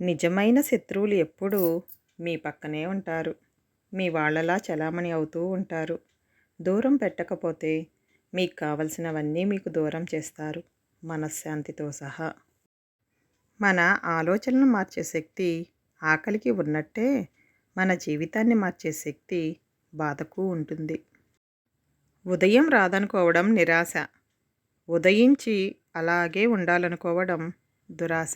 నిజమైన శత్రువులు ఎప్పుడూ మీ పక్కనే ఉంటారు. మీ వాళ్ళలా చలామణి అవుతూ ఉంటారు. దూరం పెట్టకపోతే మీకు కావలసినవన్నీ మీకు దూరం చేస్తారు. మనశ్శాంతితో సహా. మన ఆలోచనలు మార్చే శక్తి ఆకలికి ఉన్నట్టే మన జీవితాన్ని మార్చే శక్తి బాధకు ఉంటుంది. ఉదయం రాదనుకోవడం నిరాశ. ఉదయించి అలాగే ఉండాలనుకోవడం దురాశ.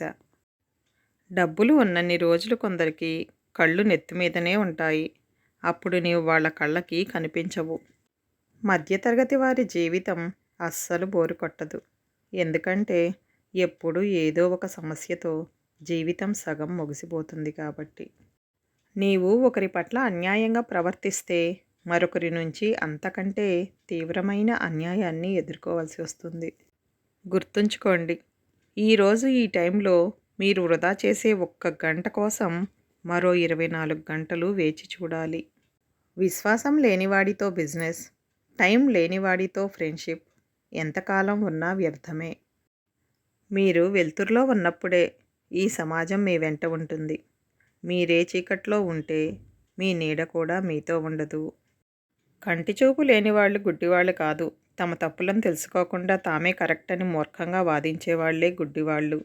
డబ్బులు ఉన్నన్ని రోజులు కొందరికి కళ్ళు నెత్తిమీదనే ఉంటాయి. అప్పుడు నీవు వాళ్ళ కళ్ళకి కనిపించవు. మధ్యతరగతి వారి జీవితం అస్సలు బోరు కొట్టదు. ఎందుకంటే ఎప్పుడూ ఏదో ఒక సమస్యతో జీవితం సగం ముగిసిపోతుంది కాబట్టి. నీవు ఒకరి పట్ల అన్యాయంగా ప్రవర్తిస్తే మరొకరి నుంచి అంతకంటే తీవ్రమైన అన్యాయాన్ని ఎదుర్కోవాల్సి వస్తుంది. గుర్తుంచుకోండి, ఈరోజు ఈ టైంలో మీరు వృధా చేసే ఒక్క గంట కోసం మరో 24 గంటలు వేచి చూడాలి. విశ్వాసం లేనివాడితో బిజినెస్, టైం లేనివాడితో ఫ్రెండ్షిప్ ఎంతకాలం ఉన్నా వ్యర్థమే. మీరు వెలుతురులో ఉన్నప్పుడే ఈ సమాజం మీ వెంట ఉంటుంది. మీరే చీకట్లో ఉంటే మీ నీడ కూడా మీతో ఉండదు. కంటి చూపు లేనివాళ్ళు గుడ్డివాళ్ళు కాదు. తమ తప్పులను తెలుసుకోకుండా తామే కరెక్ట్ అని మూర్ఖంగా వాదించేవాళ్లే గుడ్డివాళ్ళు.